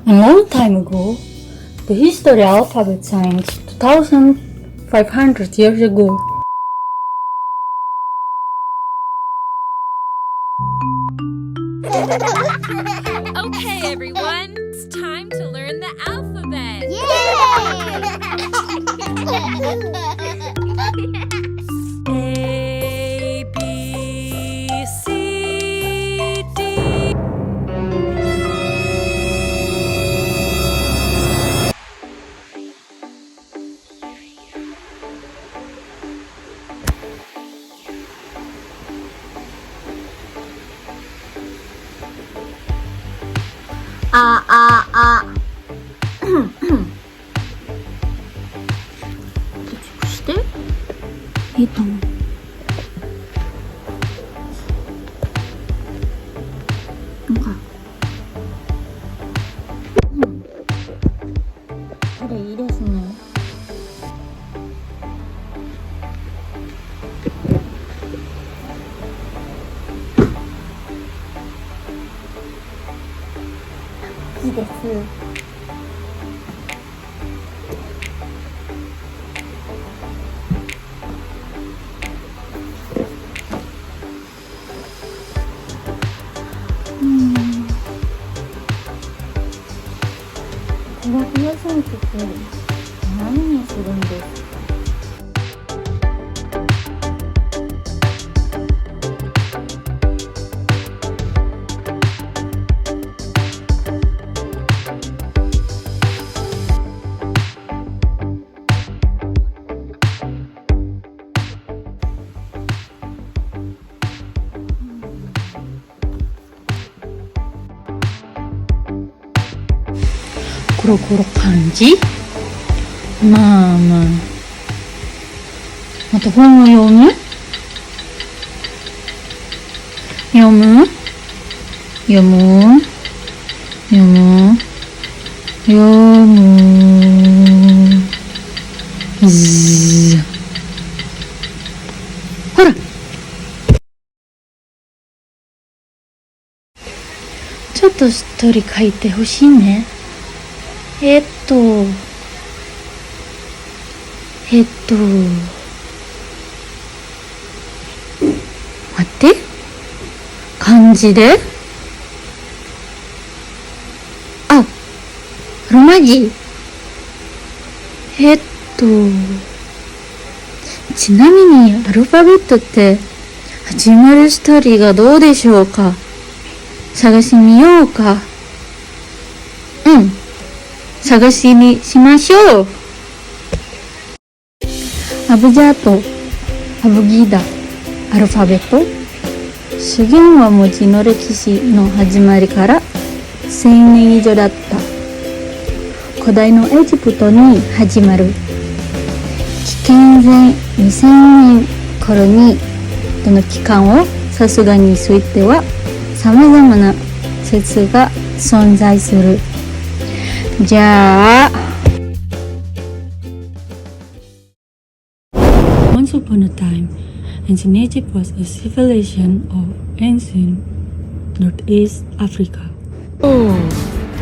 A long time ago, the history alphabet science 2500 years ago. Okay, everyone, it's time to learn the alphabet. A, B, C, D. A していいと思う。なんか、これいいですね。いいです。手が増やされてて何にするんですか？コロコロ漢字？まあまあ。あと本を読む？読む？読む？読む？読む？ほら！ちょっと一人書いてほしいね。待って。漢字で？あ、ロマ字。ちなみにアルファベットって始まるストーリーがどうでしょうか？探してみようか。探しにしましょう。アブジャート、アブギーダ、アルファベット。資源は文字の歴史の始まりから1000年以上だった。古代のエジプトに始まる。紀元前2000年頃にこの期間をさすがについては様々な説が存在する。じゃあ Once upon a time, ancient Egypt was a civilization of ancient Northeast Africa. Oh,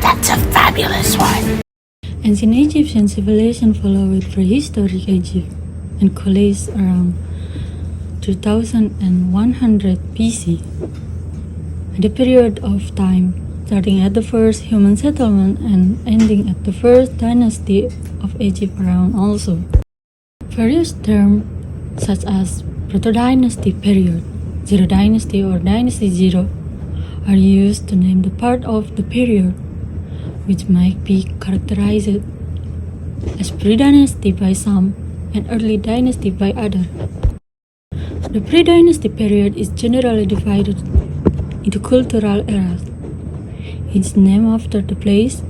that's a fabulous one. Ancient Egyptian civilization followed prehistoric Egypt and collapsed around 2100 BC. At the period of time starting at the first human settlement and ending at the first dynasty of Egypt around also. Various terms such as Proto-Dynasty period, Zero Dynasty or Dynasty Zero are used to name the part of the period which might be characterized as pre-dynasty by some and early dynasty by others. The pre-dynasty period is generally divided into cultural eras, each named after the place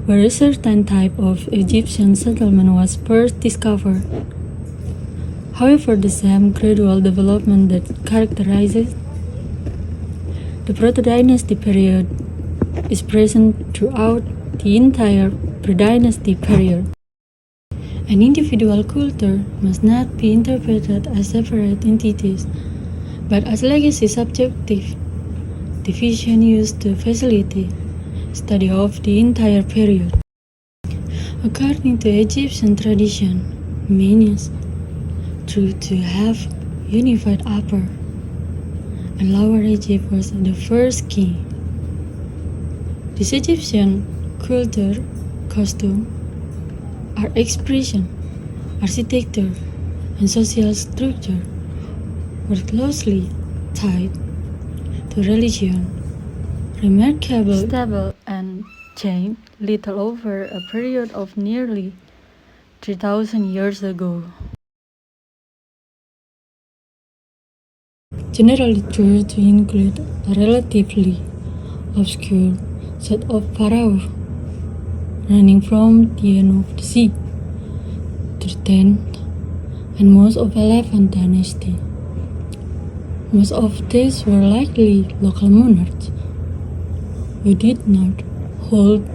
where a certain type of Egyptian settlement was first discovered. However, the same gradual development that characterizes the Proto-Dynasty period is present throughout the entire pre-dynasty period. An individual culture must not be interpreted as separate entities, but as legacy subjective division used to facilitate study of the entire period. According to Egyptian tradition, Menes thought to have unified Upper and Lower Egypt was the first king. This Egyptian culture, costume, art expression, architecture, and social structure were closely tied to religion, remarkable, stable, and changed little over a period of nearly 3,000 years ago. Generally thought to include a relatively obscure set of pharaohs running from the end of the sea to the 10th and most of 11th dynasty. Most of these were likely local monarchs who did not hold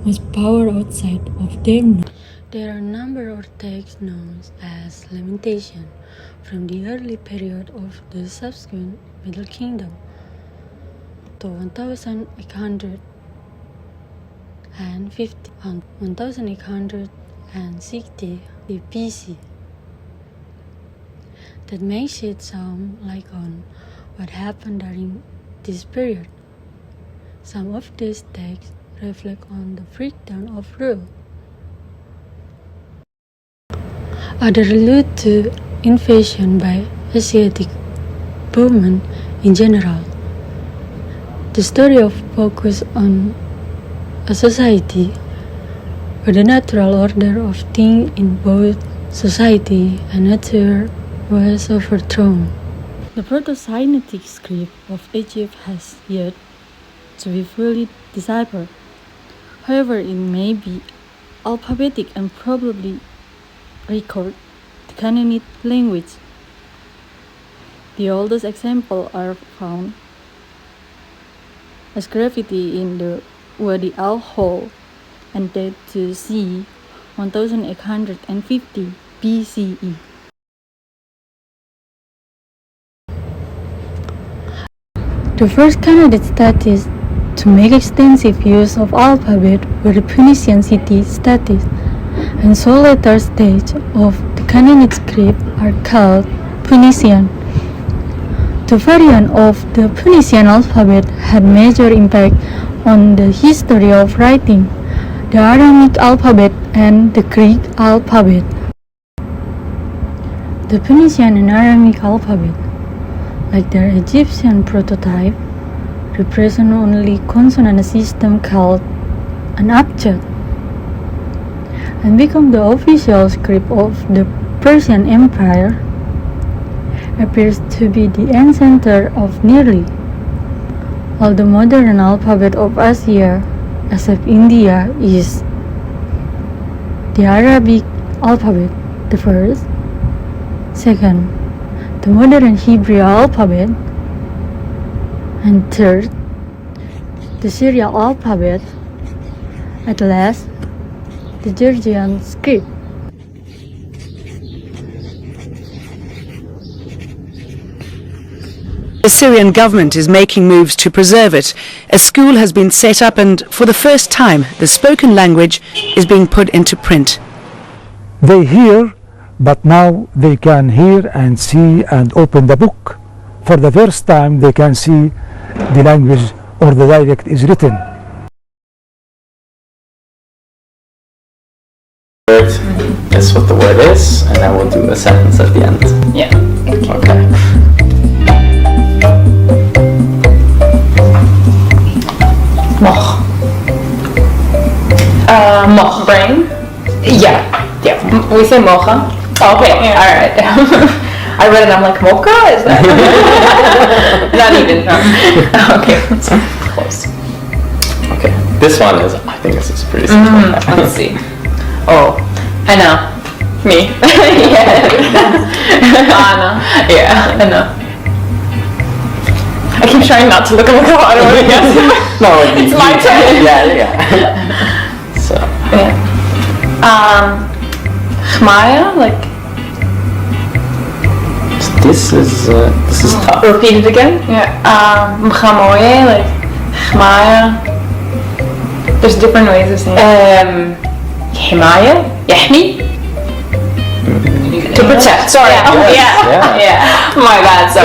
much power outside of them. There are a number of texts known as Lamentation from the early period of the subsequent Middle Kingdom to 1850 and 1860 BC. That makes it sound like on what happened during this period. Some of these texts reflect on the breakdown of rule. Others allude to invasion by Asiatic women in general. The story of focus on a society where the natural order of things in both society and nature was overthrown. The Proto-Sinaitic script of Egypt has yet to be fully deciphered. However, it may be alphabetic and probably record the Canaanite language. The oldest examples are found as graffiti in the Wadi al-Hol and date to c. 1850 BCE. The first Canaanite studies to make extensive use of alphabet were the Phoenician city studies, and so later stages of the Canaanite script are called Phoenician. The variant of the Phoenician alphabet had major impact on the history of writing, the Aramaic alphabet and the Greek alphabet. The Phoenician and Aramaic alphabet, like their Egyptian prototype, represent only consonant system called an abjad, and become the official script of the Persian Empire, appears to be the epicenter of nearly all the modern alphabet of Asia, except India, is the Arabic alphabet, the first. Second, the modern Hebrew alphabet, and third, the Syriac alphabet, at last, the Georgian script. The Syrian government is making moves to preserve it. A school has been set up and, for the first time, the spoken language is being put into print. They hear, but now they can hear and see and open the book. For the first time they can see the language or the dialect is written. Guess what the word is, and then we'll do a sentence at the end. Yeah. Okay. Moch. Moch. Brain? Yeah. Yeah. We say mocha. Okay, yeah. Alright. I read it and I'm like, mocha? Is that? Not even. No. Okay. Close. Okay. This one is, I think this is pretty simple. Let's see. Oh, I know. Me. Yeah. Anna. Yeah, I know. I keep trying not to look at my God. I don't want to guess. No, It's my turn. Yeah. So. Yeah. Chmaya, like. This is tough. Repeat it again. Yeah. Mchamoye, like Chmaya. There's different ways of saying Himaya? Yahmi? To protect. Sorry. Yeah. Oh my bad. So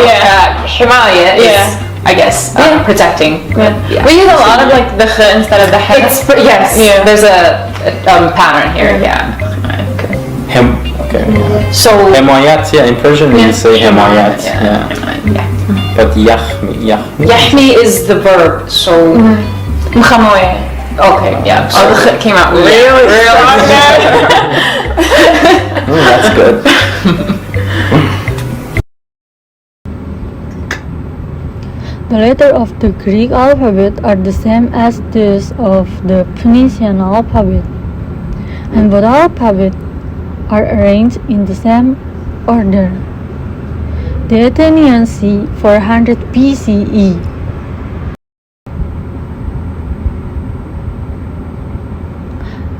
Himaya is, I guess, protecting. Yeah. We use a lot of like the kh instead of the he. Yes. Yeah. There's a pattern here. Yeah. Okay. So Himayat, in Persian we say himayat. Yeah. But yahmi. Yahmi is the verb. So mkhamoye. Okay. Yeah. So the kh came out really strong. That's good. The letters of the Greek alphabet are the same as those of the Phoenician alphabet, and both alphabets are arranged in the same order. The Athenians c. 400 BCE.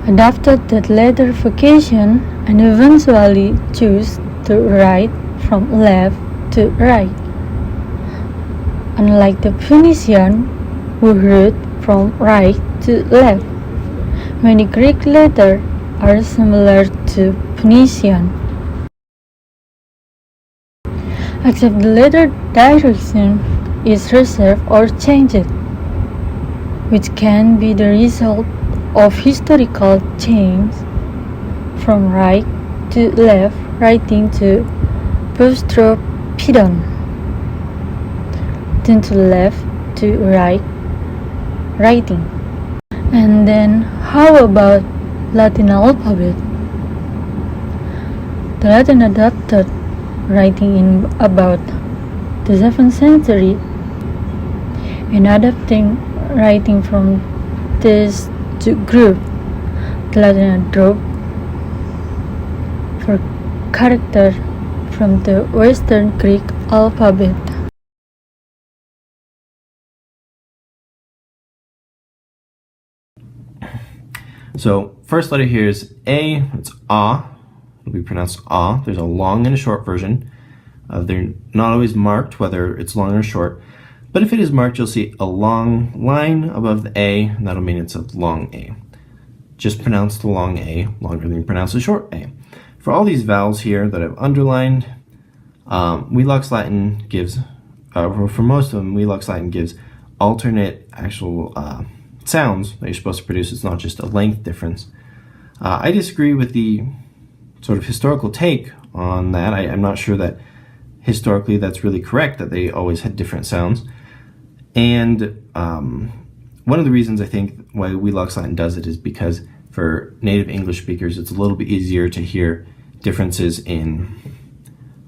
Adopted that letterification and eventually chose to write from left to right. Unlike the Phoenician, who wrote from right to left, many Greek letters are similar to Phoenician, except the letter direction is reserved or changed, which can be the result of historical change from right to left writing to Boustropedon, then to left to right writing. And then how about Latin alphabet? The Latin adopted writing in about the 7th century, and adapting writing from this group, the Latin adopted for character from the Western Greek alphabet. So first letter here is A, it's ah, it'll be pronounced ah. There's a long and a short version. They're not always marked whether it's long or short, but if it is marked, you'll see a long line above the A, and that'll mean it's a long A. Just pronounce the long A longer than you pronounce the short A. For all these vowels here that I've underlined, Wheelock's Latin gives, for most of them, Wheelock's Latin gives alternate actual sounds that you're supposed to produce. It's not just a length difference. I disagree with the sort of historical take on that. I'm not sure that historically that's really correct, that they always had different sounds. And one of the reasons I think why Wheelock's Latin does it is because for native English speakers it's a little bit easier to hear differences in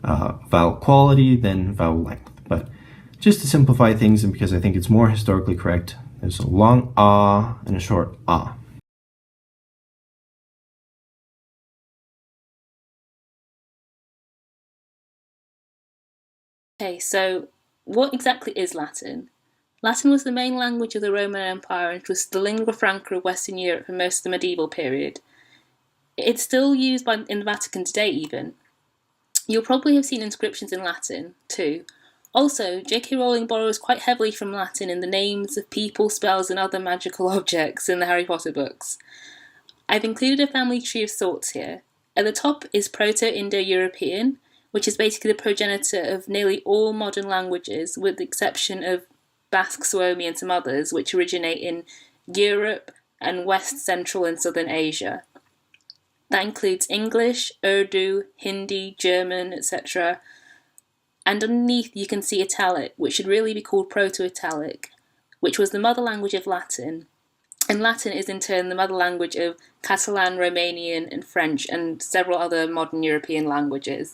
vowel quality than vowel length. But just to simplify things, and because I think it's more historically correct, there's a long ah and a short ah. Okay, so what exactly is Latin? Latin was the main language of the Roman Empire and was the lingua franca of Western Europe for most of the medieval period. It's still used in the Vatican today even. You'll probably have seen inscriptions in Latin too. Also, J.K. Rowling borrows quite heavily from Latin in the names of people, spells and other magical objects in the Harry Potter books. I've included a family tree of sorts here. At the top is Proto-Indo-European, which is basically the progenitor of nearly all modern languages, with the exception of Basque, Suomi and some others, which originate in Europe and West, Central and Southern Asia. That includes English, Urdu, Hindi, German, etc. And underneath you can see Italic, which should really be called Proto-Italic, which was the mother language of Latin. And Latin is in turn the mother language of Catalan, Romanian and French and several other modern European languages.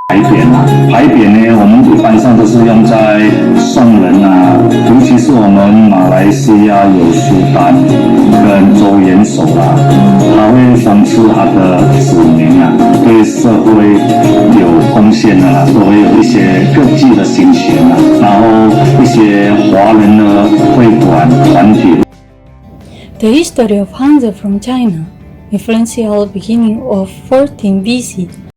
牌匾啊，牌匾呢，我们一般上都是用在宋人啊，尤其是我们马来西亚有苏丹跟周元首啦，他会讽刺他的子民啊，对社会有贡献啊，都会有一些各具的心血啊，然后一些华人的会馆团体。 The history of Hanzi from China, influential beginning of 14 BC.